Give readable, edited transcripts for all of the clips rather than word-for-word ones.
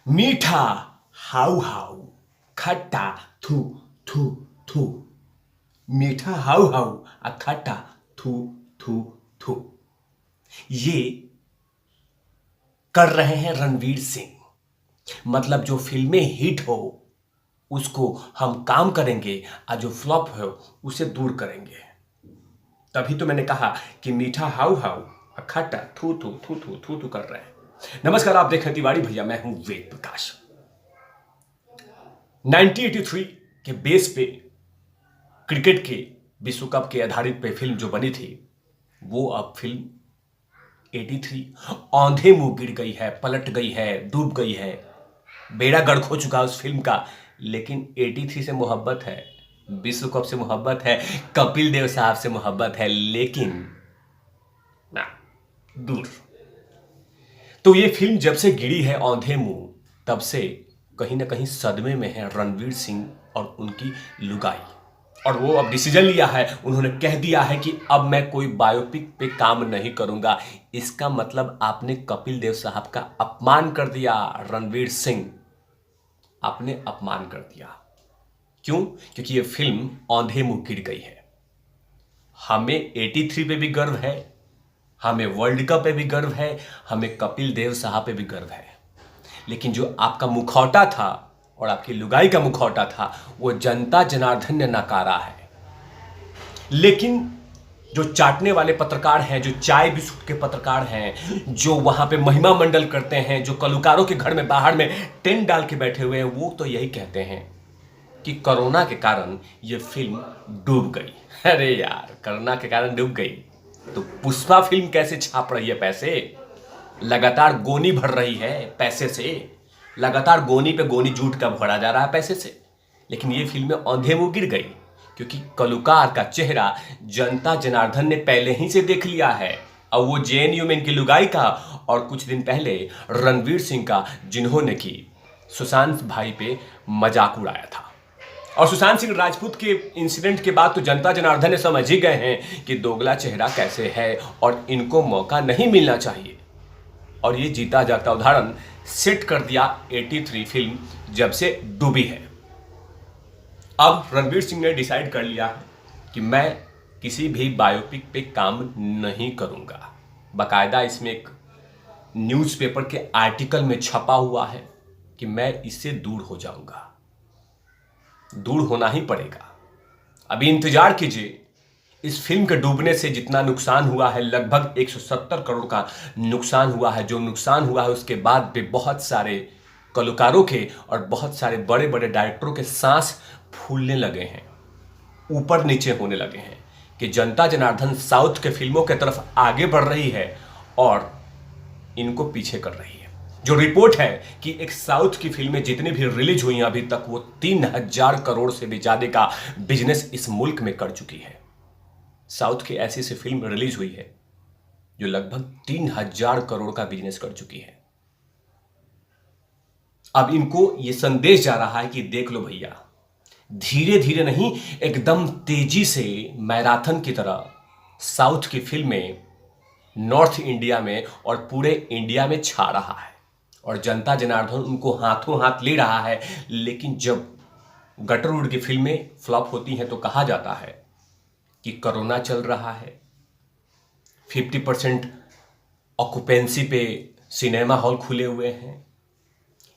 मीठा how how, खट्टा थू थू थू। मीठा हाउ हाउ खट्टा थू थू थू। ये कर रहे हैं रणवीर सिंह। मतलब जो फिल्में हिट हो उसको हम काम करेंगे और जो फ्लॉप हो उसे दूर करेंगे। तभी तो मैंने कहा कि मीठा हाउ हाउ खट्टा थू थू थू थू थू थू कर रहे हैं। नमस्कार, आप देख रहे हैं तिवारी भैया, मैं हूं वेद प्रकाश। 1983 के बेस पे क्रिकेट के विश्व कप के आधारित पे फिल्म जो बनी थी वो अब फिल्म 83 औंधे मुंह गिर गई है, पलट गई है, डूब गई है, बेड़ा गर्क हो चुका है उस फिल्म का। लेकिन 83 से मोहब्बत है, विश्व कप से मोहब्बत है, कपिल देव साहब से मोहब्बत है, लेकिन ना, दूर। तो ये फिल्म जब से गिरी है औंधे मुंह, तब से कहीं ना कहीं सदमे में है रणवीर सिंह और उनकी लुगाई। और वो अब डिसीजन लिया है, उन्होंने कह दिया है कि अब मैं कोई बायोपिक पे काम नहीं करूंगा। इसका मतलब आपने कपिल देव साहब का अपमान कर दिया। रणवीर सिंह, आपने अपमान कर दिया। क्यों? क्योंकि ये फिल्म औंधे मुंह गिर गई है। हमें 83 पे भी गर्व है, हमें वर्ल्ड कप पे भी गर्व है, हमें कपिल देव साहब पे भी गर्व है। लेकिन जो आपका मुखौटा था और आपकी लुगाई का मुखौटा था वो जनता जनार्दन ने नकारा है। लेकिन जो चाटने वाले पत्रकार हैं, जो चाय बिस्कुट के पत्रकार हैं, जो वहां पे महिमा मंडल करते हैं, जो कलाकारों के घर में बाहर में टेंट डाल के बैठे हुए हैं, वो तो यही कहते हैं कि कोरोना के कारण ये फिल्म डूब गई। अरे यार, कोरोना के कारण डूब गई तो पुष्पा फिल्म कैसे छाप रही है पैसे? लगातार गोनी भर रही है पैसे से, लगातार गोनी पे गोनी जूट का भरा जा रहा है पैसे से। लेकिन ये फिल्में औंधे मुंह गिर गई क्योंकि कलुकार का चेहरा जनता जनार्दन ने पहले ही से देख लिया है। अब वो जेएनयू में इनकी लुगाई का और कुछ दिन पहले रणवीर सिंह का, जिन्होंने की सुशांत भाई पे मजाक उड़ाया था। और सुशांत सिंह राजपूत के इंसिडेंट के बाद तो जनता जनार्दन ने समझ ही गए हैं कि दोगला चेहरा कैसे है और इनको मौका नहीं मिलना चाहिए। और ये जीता जागता उदाहरण सेट कर दिया 83 फिल्म जब से डूबी है। अब रणवीर सिंह ने डिसाइड कर लिया कि मैं किसी भी बायोपिक पे काम नहीं करूंगा। बाकायदा इसमें एक न्यूज़पेपर के आर्टिकल में छपा हुआ है कि मैं इससे दूर हो जाऊंगा। दूर होना ही पड़ेगा। अभी इंतजार कीजिए। इस फिल्म के डूबने से जितना नुकसान हुआ है, लगभग 170 करोड़ का नुकसान हुआ है। जो नुकसान हुआ है उसके बाद भी बहुत सारे कलाकारों के और बहुत सारे बड़े बड़े डायरेक्टरों के सांस फूलने लगे हैं, ऊपर नीचे होने लगे हैं कि जनता जनार्दन साउथ के फिल्मों की तरफ आगे बढ़ रही है और इनको पीछे कर रही है। जो रिपोर्ट है कि एक साउथ की फिल्में जितनी भी रिलीज हुई अभी तक वो 3000 करोड़ से भी ज्यादा का बिजनेस इस मुल्क में कर चुकी है। साउथ की ऐसी सी फिल्म रिलीज हुई है जो लगभग 3000 करोड़ का बिजनेस कर चुकी है। अब इनको यह संदेश जा रहा है कि देख लो भैया, धीरे धीरे नहीं, एकदम तेजी से मैराथन की तरह साउथ की फिल्में नॉर्थ इंडिया में और पूरे इंडिया में छा रहा है और जनता जनार्दन उनको हाथों हाथ ले रहा है। लेकिन जब गटरवुड की फिल्में फ्लॉप होती हैं तो कहा जाता है कि कोरोना चल रहा है, 50% ऑक्यूपेंसी पे सिनेमा हॉल खुले हुए हैं,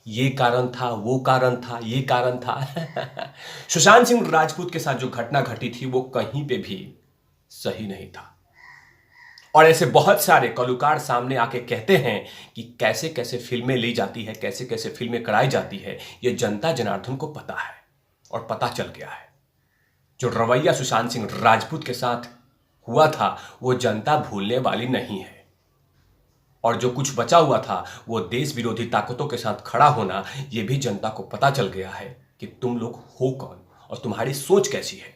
ये कारण था, वो कारण था, ये कारण था। सुशांत सिंह राजपूत के साथ जो घटना घटी थी वो कहीं पे भी सही नहीं था। और ऐसे बहुत सारे कलाकार सामने आके कहते हैं कि कैसे कैसे फिल्में ली जाती है, कैसे कैसे फिल्में कराई जाती है, ये जनता जनार्दन को पता है और पता चल गया है। जो रवैया सुशांत सिंह राजपूत के साथ हुआ था वो जनता भूलने वाली नहीं है। और जो कुछ बचा हुआ था वो देश विरोधी ताकतों के साथ खड़ा होना, ये भी जनता को पता चल गया है कि तुम लोग हो कौन और तुम्हारी सोच कैसी है।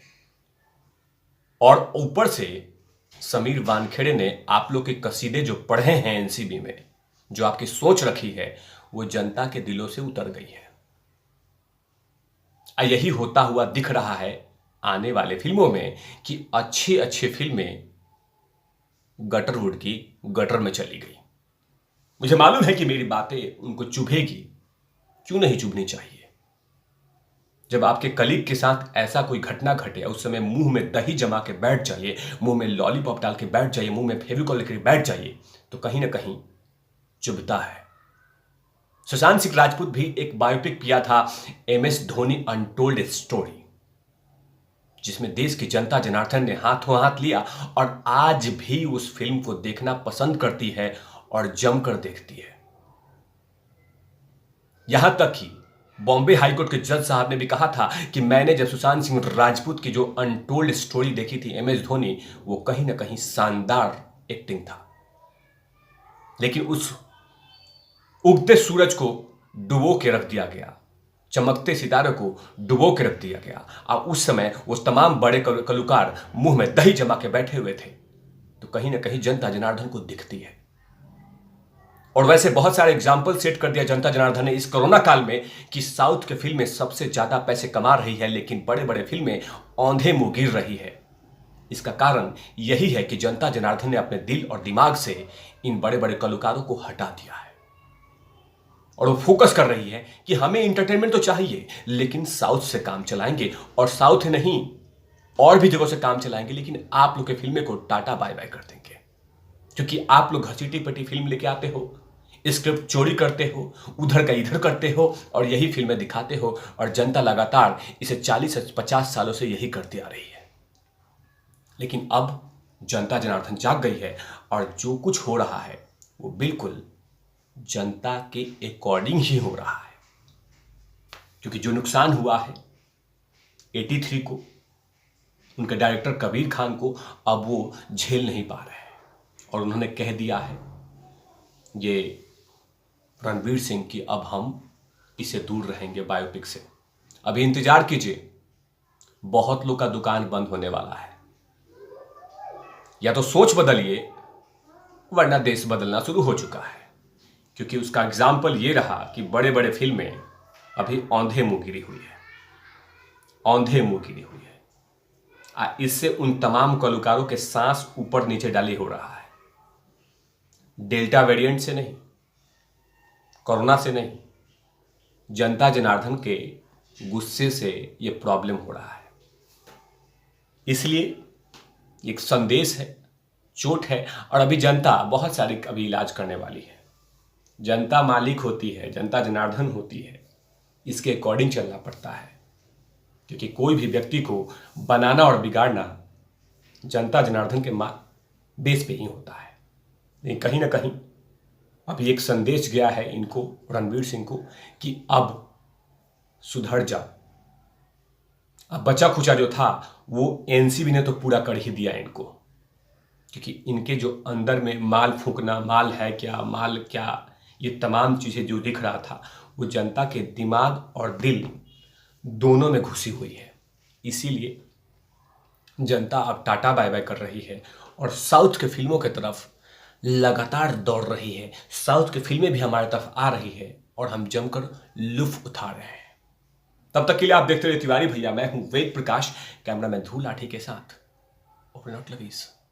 और ऊपर से समीर वानखेड़े ने आप लोग के कसीदे जो पढ़े हैं एनसीबी में, जो आपकी सोच रखी है वो जनता के दिलों से उतर गई है। यही होता हुआ दिख रहा है आने वाले फिल्मों में कि अच्छी अच्छी फिल्में गटरवुड की गटर में चली गई। मुझे मालूम है कि मेरी बातें उनको चुभेगी, क्यों नहीं चुभनी चाहिए? जब आपके कलीग के साथ ऐसा कोई घटना घटे, उस समय मुंह में दही जमा के बैठ जाइए, मुंह में लॉलीपॉप डाल के बैठ जाइए, मुंह में फेविकॉल लेकर बैठ जाइए, तो कहीं ना कहीं चुभता है। सुशांत सिंह राजपूत भी एक बायोपिक किया था, MS धोनी अनटोल्ड स्टोरी, जिसमें देश की जनता जनार्दन ने हाथों हाथ लिया और आज भी उस फिल्म को देखना पसंद करती है और जमकर देखती है। यहां तक कि बॉम्बे हाईकोर्ट के जज साहब ने भी कहा था कि मैंने जब सुशांत सिंह राजपूत की जो अनटोल्ड स्टोरी देखी थी, MS धोनी, वो कहीं ना कहीं शानदार एक्टिंग था, लेकिन उस उगते सूरज को डुबो के रख दिया गया, चमकते सितारे को डुबो के रख दिया गया। अब उस समय वो तमाम बड़े कलाकार मुंह में दही जमा के बैठे हुए थे, तो कहीं ना कहीं जनता जनार्दन को दिखती है। और वैसे बहुत सारे एग्जाम्पल सेट कर दिया जनता जनार्दन ने इस कोरोना काल में कि साउथ के फिल्में सबसे ज्यादा पैसे कमा रही है, लेकिन बड़े बड़े फिल्में औंधे मुंह गिर रही है। इसका कारण यही है कि जनता जनार्दन ने अपने दिल और दिमाग से इन बड़े बड़े कलाकारों को हटा दिया है और वो फोकस कर रही है कि हमें इंटरटेनमेंट तो चाहिए, लेकिन साउथ से काम चलाएंगे, और साउथ नहीं और भी जगहों से काम चलाएंगे, लेकिन आप लोग के फिल्में को टाटा बाय बाय कर देंगे, क्योंकि आप लोग घसीटी पिटी फिल्म लेके आते हो, स्क्रिप्ट चोरी करते हो, उधर का इधर करते हो और यही फिल्में दिखाते हो, और जनता लगातार इसे 40 से 50 सालों से यही करती आ रही है। लेकिन अब जनता जनार्दन जाग गई है और जो कुछ हो रहा है वो बिल्कुल जनता के अकॉर्डिंग ही हो रहा है, क्योंकि जो नुकसान हुआ है 83 को, उनके डायरेक्टर कबीर खान को, अब वो झेल नहीं पा रहे हैं और उन्होंने कह दिया है ये रणवीर सिंह की अब हम इसे दूर रहेंगे बायोपिक से। अभी इंतजार कीजिए, बहुत लोग का दुकान बंद होने वाला है। या तो सोच बदलिए, वरना देश बदलना शुरू हो चुका है, क्योंकि उसका एग्जाम्पल ये रहा कि बड़े बड़े फिल्में अभी औंधे मुंह गिरी हुई है, औंधे मुंह गिरी हुई है। इससे उन तमाम कलाकारों के सांस ऊपर नीचे डाली हो रहा है। डेल्टा वेरिएंट से नहीं, कोरोना से नहीं, जनता जनार्दन के गुस्से से ये प्रॉब्लम हो रहा है। इसलिए एक संदेश है, चोट है, और अभी जनता बहुत सारी अभी इलाज करने वाली है। जनता मालिक होती है, जनता जनार्दन होती है, इसके अकॉर्डिंग चलना पड़ता है, क्योंकि कोई भी व्यक्ति को बनाना और बिगाड़ना जनता जनार्दन के बेस पे ही होता है। लेकिन कहीं ना कहीं अभी एक संदेश गया है इनको, रणवीर सिंह को, कि अब सुधर जा। अब बचा खुचा जो था वो NCB ने तो पूरा कर ही दिया इनको, क्योंकि इनके जो अंदर में माल फूकना, माल है क्या, माल क्या, ये तमाम चीज़ें जो दिख रहा था वो जनता के दिमाग और दिल दोनों में घुसी हुई है। इसीलिए जनता अब टाटा बाय बाय कर रही है और साउथ के फिल्मों की तरफ लगातार दौड़ रही है। साउथ की फिल्में भी हमारे तरफ आ रही है और हम जमकर लुत्फ उठा रहे हैं। तब तक के लिए आप देखते रहिए तिवारी भैया। मैं हूं वेद प्रकाश, कैमरामैन धूल लाठी के साथ। Open not lovies.